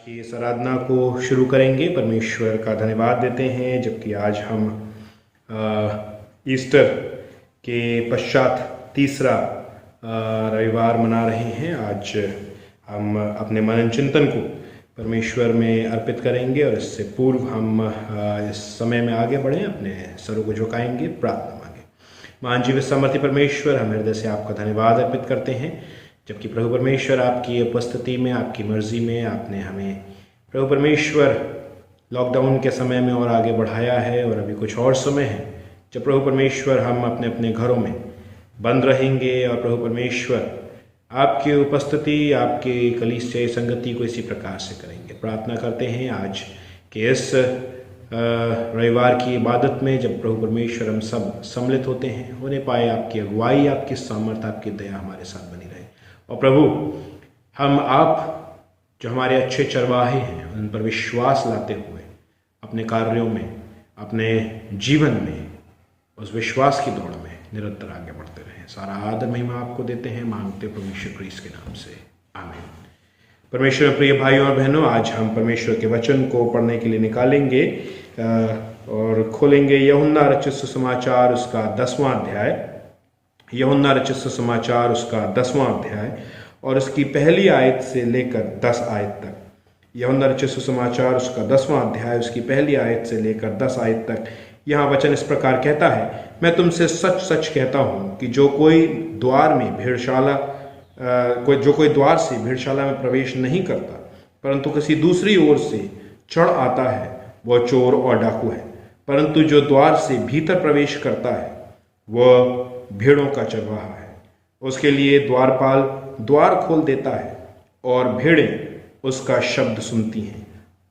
की इस आराधना को शुरू करेंगे। परमेश्वर का धन्यवाद देते हैं जबकि आज हम ईस्टर के पश्चात तीसरा रविवार मना रहे हैं। आज हम अपने मनन चिंतन को परमेश्वर में अर्पित करेंगे और इससे पूर्व हम इस समय में आगे बढ़ें, अपने सरों को झुकाएंगे, प्रार्थना मांगे। महान जीवित सामर्थ्य परमेश्वर, हम हृदय से आपका धन्यवाद अर्पित करते हैं जबकि प्रभु परमेश्वर आपकी उपस्थिति में, आपकी मर्जी में आपने हमें प्रभु परमेश्वर लॉकडाउन के समय में और आगे बढ़ाया है। और अभी कुछ और समय है जब प्रभु परमेश्वर हम अपने अपने घरों में बंद रहेंगे और प्रभु परमेश्वर आपकी उपस्थिति, आपकी कलीसियाई संगति को इसी प्रकार से करेंगे। प्रार्थना करते हैं आज कि इस रविवार की इबादत में जब प्रभु परमेश्वर हम सब सम्मिलित होते हैं, होने पाए आपकी अगुवाई, आपकी सामर्थ, आपकी दया हमारे साथ बनी रहे। और प्रभु, हम आप जो हमारे अच्छे चरवाहे हैं उन पर विश्वास लाते हुए अपने कार्यों में, अपने जीवन में उस विश्वास की दौड़ में निरंतर आगे बढ़ते रहें। सारा आदर महिमा आपको देते हैं, मांगते परमेश्वर क्रिस्त के नाम से, आमीन। परमेश्वर में प्रिय भाइयों और बहनों, आज हम परमेश्वर के वचन को पढ़ने के लिए निकालेंगे और खोलेंगे यूहन्ना रचित सुसमाचार उसका 10वां अध्याय। यूहन्ना रचित सुसमाचार उसका 10वां अध्याय और उसकी पहली आयत से लेकर 10 आयत तक। यूहन्ना रचित सुसमाचार उसका 10वां अध्याय, उसकी पहली आयत से लेकर 10 आयत तक। यहाँ वचन इस प्रकार कहता है, मैं तुमसे सच सच कहता हूँ कि जो कोई द्वार से भेड़शाला में प्रवेश नहीं करता परंतु किसी दूसरी ओर से चढ़ आता है, वह चोर और डाकू है। परंतु जो द्वार से भीतर प्रवेश करता है वह भेड़ों का चरवाहा है। उसके लिए द्वारपाल द्वार खोल देता है और भेड़ें उसका शब्द सुनती हैं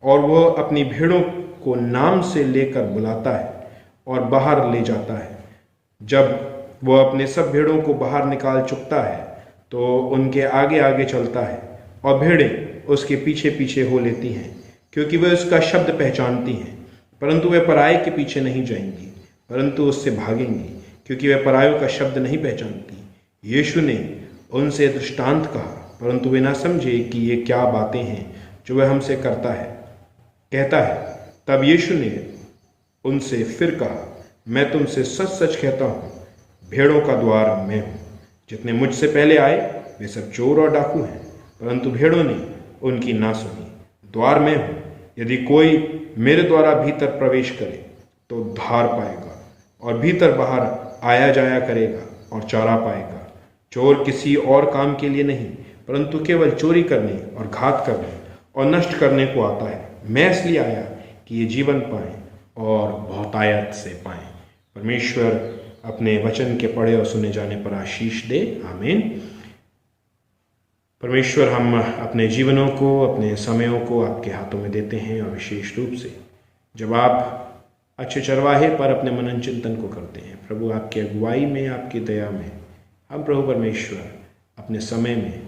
और वह अपनी भेड़ों को नाम से लेकर बुलाता है और बाहर ले जाता है। जब वह अपने सब भेड़ों को बाहर निकाल चुकता है तो उनके आगे आगे चलता है और भेड़ें उसके पीछे पीछे हो लेती हैं, क्योंकि वे उसका शब्द पहचानती हैं। परंतु वे पराये के पीछे नहीं जाएंगी परंतु उससे भागेंगी, क्योंकि वे परायों का शब्द नहीं पहचानती। यीशु ने उनसे दृष्टांत कहा, परंतु वे ना समझे कि ये क्या बातें हैं जो वह हमसे कहता है। तब यीशु ने उनसे फिर कहा, मैं तुमसे सच सच कहता हूँ, भेड़ों का द्वार मैं हूँ। जितने मुझसे पहले आए वे सब चोर और डाकू हैं, परंतु भेड़ों ने उनकी ना सुनी। द्वार मैं हूँ, यदि कोई मेरे द्वारा भीतर प्रवेश करे तो उद्धार पाएगा और भीतर बाहर आया जाया करेगा और चारा पाएगा। चोर किसी और काम के लिए नहीं परंतु केवल चोरी करने और घात करने और नष्ट करने को आता है। मैं इसलिए आया कि ये जीवन पाएं और बहुतायत से पाएं। परमेश्वर अपने वचन के पढ़े और सुने जाने पर आशीष दे, आमीन। परमेश्वर, हम अपने जीवनों को, अपने समयों को आपके हाथों में देते हैं और विशेष रूप से जब आप अच्छे चरवाहे पर अपने मनन चिंतन को करते हैं, प्रभु आपकी अगुवाई में, आपकी दया में हम प्रभु परमेश्वर अपने समय में,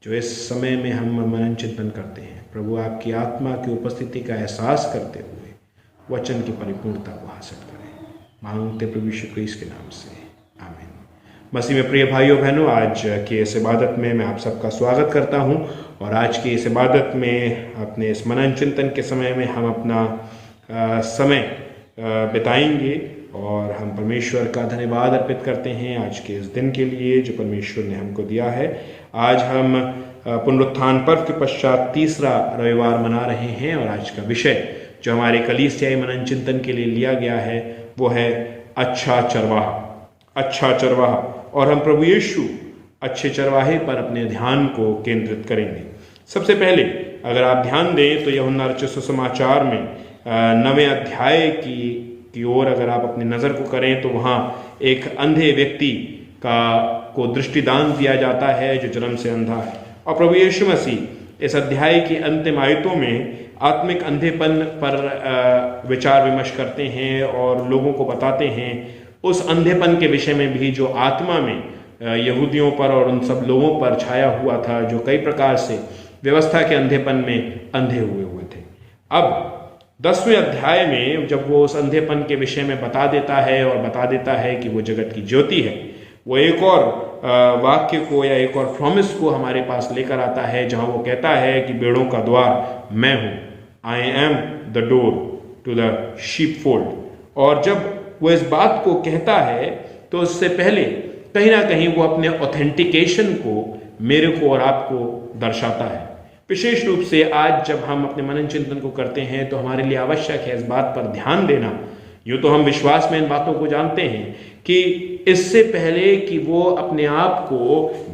जो इस समय में हम मनन चिंतन करते हैं, प्रभु आपकी आत्मा की उपस्थिति का एहसास करते हुए वचन की परिपूर्णता को हासिल करें। मांगते प्रभु यीशु क्रिस्त के नाम से, आमीन। मसीह में प्रिय भाइयों बहनों, आज की इस इबादत में मैं आप सबका स्वागत करता हूं और आज की इस इबादत में, अपने इस मनन चिंतन के समय में हम अपना समय बिताएंगे और हम परमेश्वर का धन्यवाद अर्पित करते हैं आज के इस दिन के लिए जो परमेश्वर ने हमको दिया है। आज हम पुनरुत्थान पर्व के पश्चात तीसरा रविवार मना रहे हैं और आज का विषय जो हमारे कलीसियाई मनन चिंतन के लिए लिया गया है वो है अच्छा चरवाहा। अच्छा चरवाहा, और हम प्रभु यीशु अच्छे चरवाहे पर अपने ध्यान को केंद्रित करेंगे। सबसे पहले अगर आप ध्यान दें तो यूहन्ना रचित सुसमाचार में 9वें अध्याय की ओर अगर आप अपनी नज़र को करें तो वहाँ एक अंधे व्यक्ति को दृष्टिदान दिया जाता है जो जन्म से अंधा है। और प्रभु यीशु मसीह इस अध्याय की अंतिम आयतों में आत्मिक अंधेपन पर विचार विमर्श करते हैं और लोगों को बताते हैं उस अंधेपन के विषय में भी जो आत्मा में यहूदियों पर और उन सब लोगों पर छाया हुआ था जो कई प्रकार से व्यवस्था के अंधेपन में अंधे हुए थे। अब 10वें अध्याय में जब वो उस अंधेपन के विषय में बता देता है और बता देता है कि वो जगत की ज्योति है, वो एक और वाक्य को या एक और प्रॉमिस को हमारे पास लेकर आता है, जहां वो कहता है कि भेड़ों का द्वार मैं हूं, I am the door to the sheepfold. और जब वो इस बात को कहता है तो उससे पहले कहीं ना कहीं वो अपने ऑथेंटिकेशन को मेरे को और आपको दर्शाता है। विशेष रूप से आज जब हम अपने मनन चिंतन को करते हैं तो हमारे लिए आवश्यक है इस बात पर ध्यान देना। यूँ तो हम विश्वास में इन बातों को जानते हैं कि इससे पहले कि वो अपने आप को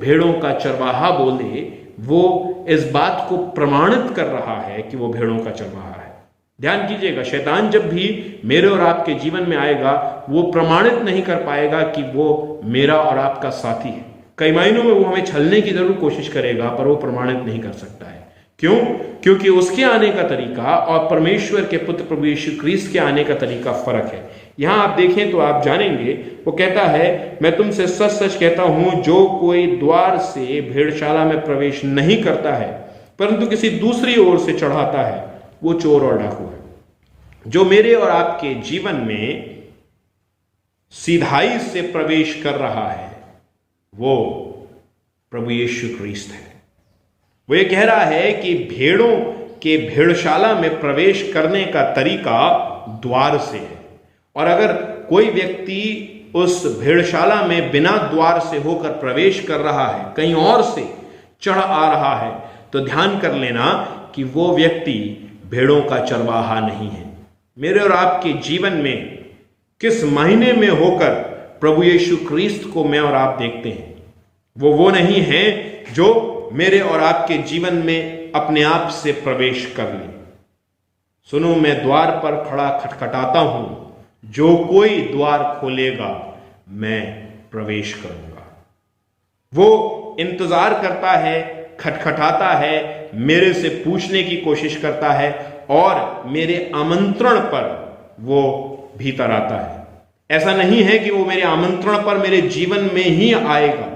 भेड़ों का चरवाहा बोले, वो इस बात को प्रमाणित कर रहा है कि वो भेड़ों का चरवाहा है। ध्यान कीजिएगा, शैतान जब भी मेरे और आपके जीवन में आएगा वो प्रमाणित नहीं कर पाएगा कि वो मेरा और आपका साथी है। कई मायनों में वो हमें छलने की जरूर कोशिश करेगा, पर वो प्रमाणित नहीं कर सकता है। क्यों? क्योंकि उसके आने का तरीका और परमेश्वर के पुत्र प्रभु यीशु क्रिस्त के आने का तरीका फर्क है। यहां आप देखें तो आप जानेंगे, वो कहता है मैं तुमसे सच सच कहता हूं, जो कोई द्वार से भेड़शाला में प्रवेश नहीं करता है परंतु किसी दूसरी ओर से चढ़ाता है, वो चोर और डाकू है। जो मेरे और आपके जीवन में सीधाई से प्रवेश कर रहा है वो प्रभु यीशु क्रिस्त है। वो ये कह रहा है कि भेड़ों के भेड़शाला में प्रवेश करने का तरीका द्वार से है, और अगर कोई व्यक्ति उस भेड़शाला में बिना द्वार से होकर प्रवेश कर रहा है, कहीं और से चढ़ आ रहा है, तो ध्यान कर लेना कि वो व्यक्ति भेड़ों का चरवाहा नहीं है। मेरे और आपके जीवन में किस महीने में होकर प्रभु यीशु क्रिस्त को मैं और आप देखते हैं, वो नहीं है जो मेरे और आपके जीवन में अपने आप से प्रवेश कर ले। सुनो, मैं द्वार पर खड़ा खटखटाता हूं, जो कोई द्वार खोलेगा मैं प्रवेश करूंगा। वो इंतजार करता है, खटखटाता है, मेरे से पूछने की कोशिश करता है और मेरे आमंत्रण पर वो भीतर आता है। ऐसा नहीं है कि वो मेरे आमंत्रण पर मेरे जीवन में ही आएगा,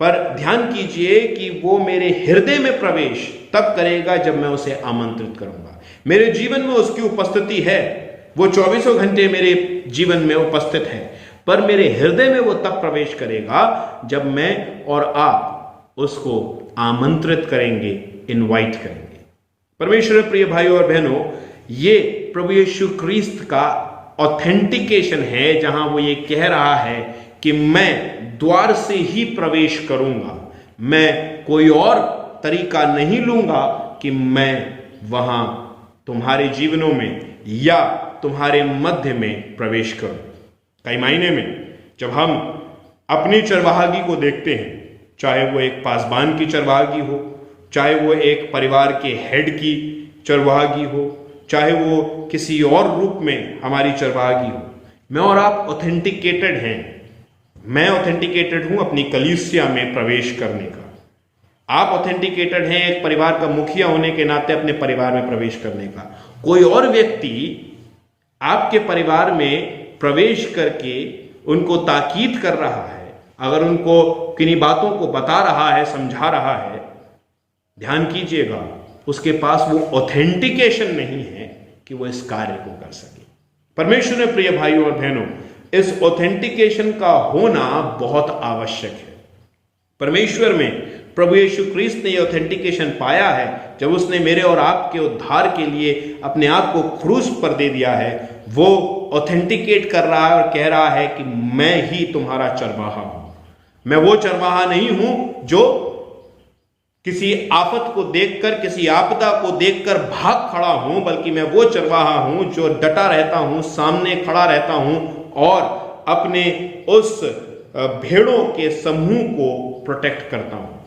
पर ध्यान कीजिए कि वो मेरे हृदय में प्रवेश तब करेगा जब मैं उसे आमंत्रित करूंगा। मेरे जीवन में उसकी उपस्थिति है, वो 24 घंटे मेरे जीवन में उपस्थित है, पर मेरे हृदय में वो तब प्रवेश करेगा जब मैं और आप उसको आमंत्रित करेंगे, इनवाइट करेंगे। परमेश्वर प्रिय भाइयों और बहनों, ये प्रभु यीशु क्रिस्त का ऑथेंटिकेशन है, जहां वो ये कह रहा है कि मैं द्वार से ही प्रवेश करूंगा, मैं कोई और तरीका नहीं लूंगा कि मैं वहां तुम्हारे जीवनों में या तुम्हारे मध्य में प्रवेश करूं। कई मायने में जब हम अपनी चरवाहगी को देखते हैं, चाहे वो एक पासबान की चरवाहगी हो, चाहे वो एक परिवार के हेड की चरवाहगी हो, चाहे वो किसी और रूप में हमारी चरवाहगी हो, मैं और आप ऑथेंटिकेटेड हैं। मैं ऑथेंटिकेटेड हूं अपनी कलीसिया में प्रवेश करने का। आप ऑथेंटिकेटेड हैं एक परिवार का मुखिया होने के नाते अपने परिवार में प्रवेश करने का। कोई और व्यक्ति आपके परिवार में प्रवेश करके उनको ताकीद कर रहा है, अगर उनको किन्हीं बातों को बता रहा है, समझा रहा है, ध्यान कीजिएगा, उसके पास वो ऑथेंटिकेशन नहीं है कि वो इस कार्य को कर सके। परमेश्वर ने प्रिय भाइयों और बहनों, इस ऑथेंटिकेशन का होना बहुत आवश्यक है। परमेश्वर में प्रभु यीशु क्रिस्त ने यह ऑथेंटिकेशन पाया है जब उसने मेरे और आपके उद्धार के लिए अपने आप को क्रूस पर दे दिया है। वो ऑथेंटिकेट कर रहा है और कह रहा है कि मैं ही तुम्हारा चरवाहा हूं। मैं वो चरवाहा नहीं हूं जो किसी आफत को देखकर, किसी आपदा को देखकर भाग खड़ा हूं, बल्कि मैं वो चरवाहा हूं जो डटा रहता हूं, सामने खड़ा रहता हूं और अपने उस भेड़ों के समूह को प्रोटेक्ट करता हूं।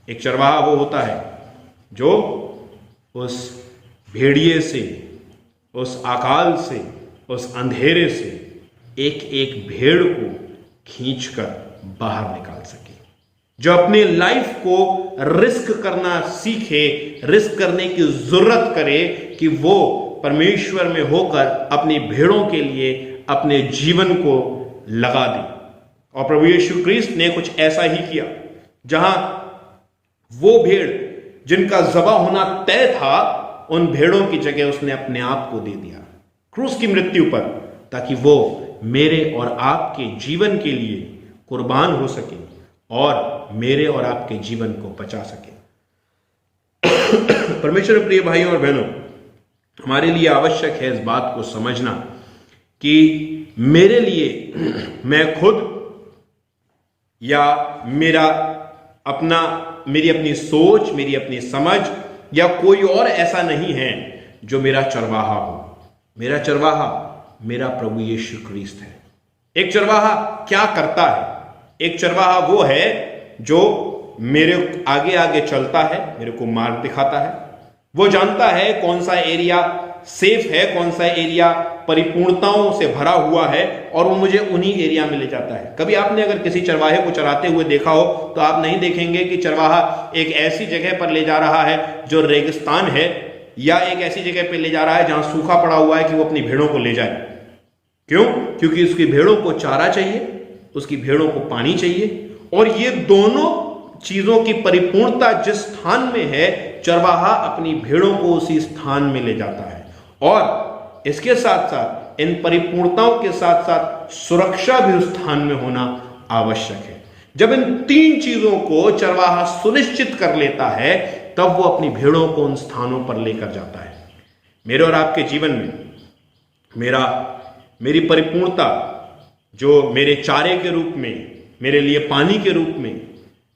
एक चरवाहा वो होता है जो उस भेड़िए से, उस अकाल से, उस अंधेरे से एक एक भेड़ को खींचकर बाहर निकाल सके, जो अपने लाइफ को रिस्क करना सीखे, रिस्क करने की जरूरत करे कि वो परमेश्वर में होकर अपनी भेड़ों के लिए अपने जीवन को लगा दे। और प्रभु यीशु क्रिस्त ने कुछ ऐसा ही किया, जहां वो भेड़ जिनका ज़बा होना तय था, उन भेड़ों की जगह उसने अपने आप को दे दिया क्रूस की मृत्यु पर, ताकि वो मेरे और आपके जीवन के लिए कुर्बान हो सके और मेरे और आपके जीवन को बचा सके। परमेश्वर प्रिय भाइयों और बहनों, हमारे लिए आवश्यक है इस बात को समझना कि मेरे लिए मैं खुद या मेरी अपनी सोच, मेरी अपनी समझ या कोई और ऐसा नहीं है जो मेरा चरवाहा हो। मेरा चरवाहा मेरा प्रभु यीशु ख्रीस्त है। एक चरवाहा क्या करता है? एक चरवाहा वो है जो मेरे आगे आगे चलता है, मेरे को मार्ग दिखाता है। वो जानता है कौन सा एरिया सेफ है, कौन सा एरिया परिपूर्णताओं से भरा हुआ है, और वो मुझे उन्हीं एरिया में ले जाता है। कभी आपने अगर किसी चरवाहे को चराते हुए देखा हो तो आप नहीं देखेंगे कि चरवाहा एक ऐसी जगह पर ले जा रहा है जो रेगिस्तान है, या एक ऐसी जगह पर ले जा रहा है जहां सूखा पड़ा हुआ है कि वो अपनी भेड़ों को ले जाए। क्यों? क्योंकि उसकी भेड़ों को चारा चाहिए, उसकी भेड़ों को पानी चाहिए, और ये दोनों चीजों की परिपूर्णता जिस स्थान में है, चरवाहा अपनी भेड़ों को उसी स्थान में ले जाता है। और इसके साथ साथ इन परिपूर्णताओं के साथ साथ सुरक्षा भी उस स्थान में होना आवश्यक है। जब इन तीन चीजों को चरवाहा सुनिश्चित कर लेता है, तब वो अपनी भेड़ों को उन स्थानों पर लेकर जाता है। मेरे और आपके जीवन में मेरी परिपूर्णता, जो मेरे चारे के रूप में, मेरे लिए पानी के रूप में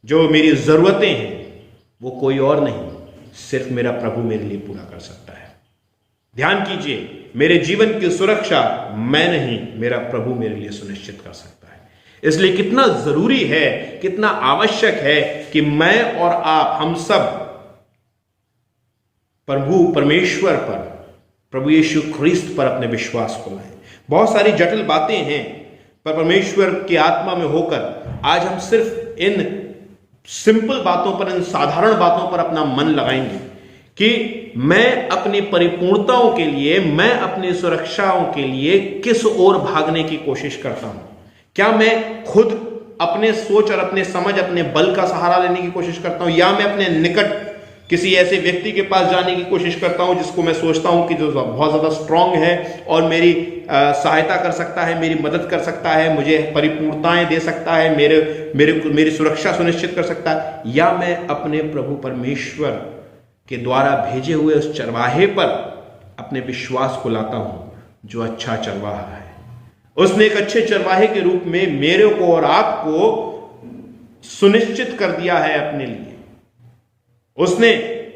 जो मेरी जरूरतें हैं, वो कोई और नहीं, सिर्फ मेरा प्रभु मेरे लिए पूरा कर सकता है। ध्यान कीजिए, मेरे जीवन की सुरक्षा मैं नहीं, मेरा प्रभु मेरे लिए सुनिश्चित कर सकता है। इसलिए कितना जरूरी है, कितना आवश्यक है कि मैं और आप, हम सब प्रभु परमेश्वर पर, प्रभु यीशु ख्रीस्त पर अपने विश्वास को लाएं। बहुत सारी जटिल बातें हैं, पर परमेश्वर की आत्मा में होकर आज हम सिर्फ इन सिंपल बातों पर, इन साधारण बातों पर अपना मन लगाएंगे कि मैं अपनी परिपूर्णताओं के लिए, मैं अपनी सुरक्षाओं के लिए किस ओर भागने की कोशिश करता हूं। क्या मैं खुद अपने सोच और अपने समझ, अपने बल का सहारा लेने की कोशिश करता हूं, या मैं अपने निकट किसी ऐसे व्यक्ति के पास जाने की कोशिश करता हूं जिसको मैं सोचता हूं कि जो बहुत ज्यादा स्ट्रांग है और मेरी सहायता कर सकता है, मेरी मदद कर सकता है, मुझे परिपूर्णताएं दे सकता है, मेरी सुरक्षा सुनिश्चित कर सकता है, या मैं अपने प्रभु परमेश्वर के द्वारा भेजे हुए उस चरवाहे पर अपने विश्वास को लाता हूं जो अच्छा चरवाहा है। उसने एक अच्छे चरवाहे के रूप में मेरे को और आपको सुनिश्चित कर दिया है अपने लिए। उसने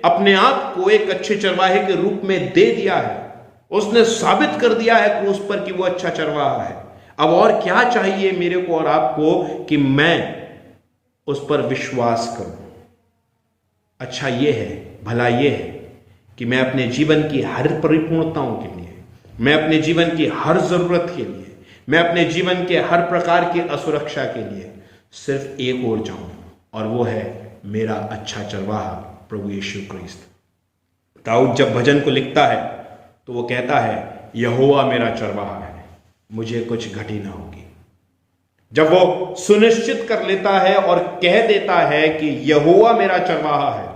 अपने आप को एक अच्छे चरवाहे के रूप में दे दिया है। उसने साबित कर दिया है क्रूस पर कि वो अच्छा चरवाहा है। अब और क्या चाहिए मेरे को और आपको कि मैं उस पर विश्वास करूं। अच्छा ये है, भला ये है कि मैं अपने जीवन की हर परिपूर्णताओं के लिए, मैं अपने जीवन की हर जरूरत के लिए, मैं अपने जीवन के हर प्रकार की असुरक्षा के लिए सिर्फ एक ओर जाऊं, और वो है मेरा अच्छा चरवाहा प्रभु यीशु ख्रीस्त। दाऊद जब भजन को लिखता है तो वो कहता है, यहोवा मेरा चरवाहा है, मुझे कुछ घटी ना होगी। जब वो सुनिश्चित कर लेता है और कह देता है कि यहोवा मेरा चरवाहा है,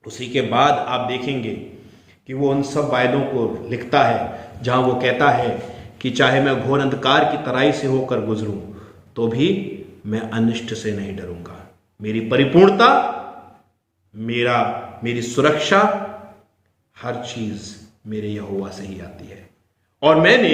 उसी के बाद आप देखेंगे कि वो उन सब वायदों को लिखता है जहां वो कहता है कि चाहे मैं घोर अंधकार की तराई से होकर गुजरूं तो भी मैं अनिष्ट से नहीं डरूंगा। मेरी परिपूर्णता, मेरी सुरक्षा, हर चीज मेरे यहोवा से ही आती है, और मैंने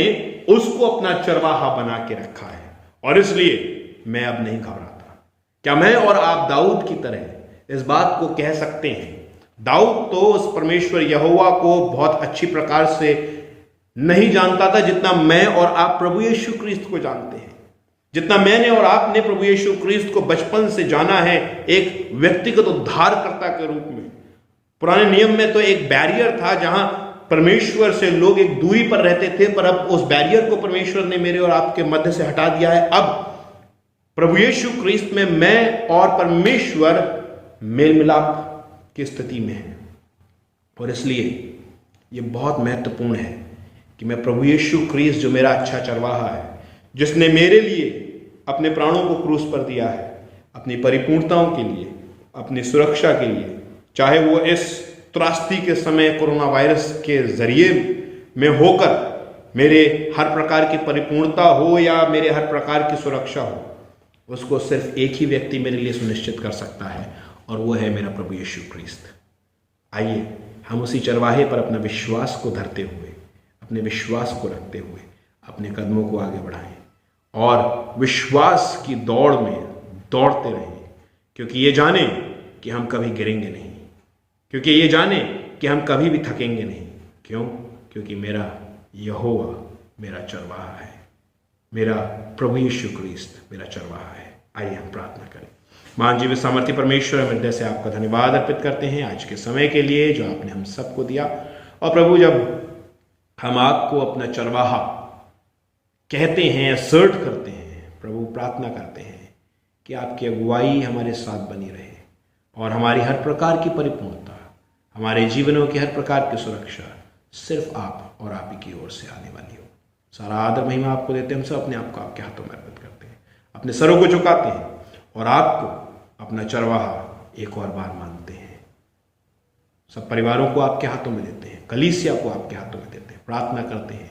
उसको अपना चरवाहा बना के रखा है, और इसलिए मैं अब नहीं घबराता। क्या मैं और आप दाऊद की तरह इस बात को कह सकते हैं? दाऊद तो उस परमेश्वर यहोवा को बहुत अच्छी प्रकार से नहीं जानता था जितना मैं और आप प्रभु यीशु ख्रीस्त को जानते हैं। जितना मैंने और आपने प्रभु यीशु ख्रीस्त को बचपन से जाना है एक व्यक्तिगत उद्धारकर्ता के रूप में। पुराने नियम में तो एक बैरियर था जहां परमेश्वर से लोग एक दूरी पर रहते थे, पर अब उस बैरियर को परमेश्वर ने मेरे और आपके मध्य से हटा दिया है। अब प्रभु यीशु ख्रीस्त में मैं और परमेश्वर मेल मिलाप की स्थिति में है, और इसलिए यह बहुत महत्वपूर्ण है कि मैं प्रभु यीशु ख्रीस्त जो मेरा अच्छा चरवाहा है, जिसने मेरे लिए अपने प्राणों को क्रूस पर दिया है, अपनी परिपूर्णताओं के लिए, अपनी सुरक्षा के लिए, चाहे वो इस त्रासदी के समय कोरोना वायरस के जरिए में होकर मेरे हर प्रकार की परिपूर्णता हो या मेरे हर प्रकार की सुरक्षा हो, उसको सिर्फ एक ही व्यक्ति मेरे लिए सुनिश्चित कर सकता है, और वो है मेरा प्रभु यीशु ख्रीस्त। आइए हम उसी चरवाहे पर अपना विश्वास को धरते हुए, अपने विश्वास को रखते हुए अपने कदमों को आगे बढ़ाएं और विश्वास की दौड़ में दौड़ते रहें, क्योंकि ये जाने कि हम कभी गिरेंगे नहीं, क्योंकि ये जाने कि हम कभी भी थकेंगे नहीं। क्यों? क्योंकि मेरा यहोवा मेरा चरवाहा है, मेरा प्रभु यीशु ख्रीस्त मेरा चरवाहा है। आइए हम प्रार्थना करें। महान जीवित सामर्थ्य परमेश्वर, हम हृदय से आपका धन्यवाद अर्पित करते हैं आज के समय के लिए जो आपने हम सबको दिया। और प्रभु, जब हम आपको अपना चरवाहा कहते हैं, असर्ट करते हैं, प्रभु प्रार्थना करते हैं कि आपकी अगुवाई हमारे साथ बनी रहे और हमारी हर प्रकार की परिपूर्णता, हमारे जीवनों की हर प्रकार की सुरक्षा सिर्फ आप और आप ही की ओर से आने वाली हो। सारा आदर महिमा आपको देते हैं। हम सब अपने आप को आपके हाथों में अर्पित करते हैं, अपने सरों को झुकाते हैं और आपको अपना चरवाहा एक और बार मानते हैं। सब परिवारों को आपके हाथों में देते हैं, कलीसिया को आपके हाथों में देते हैं। प्रार्थना करते हैं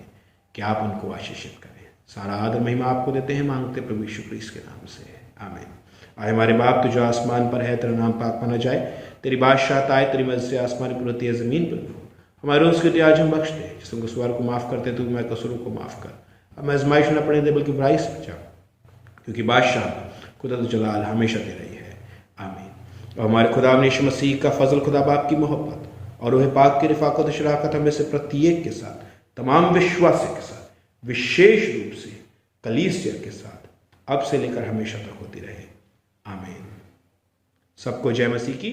कि आप उनको आशीषित करें। सारा आदर महिमा आपको देते हैं, मांगते प्रभु यीशु ख्रीस्त के नाम से, आमीन। आए हमारे बाप, तू जो आसमान पर है, तेरा नाम पाक माना जाए, तेरी बादशाहत आए, तेरी मर्जी से आसमान पर होती है जमीन पर भी हो। हमारे रोज़ आज हम बख्श दे, जिस हमको सवार को माफ़ करते तू मैं कसूरों को माफ़ कर। हमें आजमाइश न पड़े दे, बल्कि बुराई से बचा, क्योंकि बादशाह कुदरत जलाल हमेशा दे रही है, आमीन। और हमारे खुदा यीशु मसीह का फजल, खुदा बाप की मोहब्बत और रूह पाक की रिफाकत और शराकत हमें से प्रत्येक के साथ, तमाम विश्वासियों के साथ, विशेष रूप से कलीसिया के साथ अब से लेकर हमेशा तक होती रहे, आमीन। सबको जय मसीह की।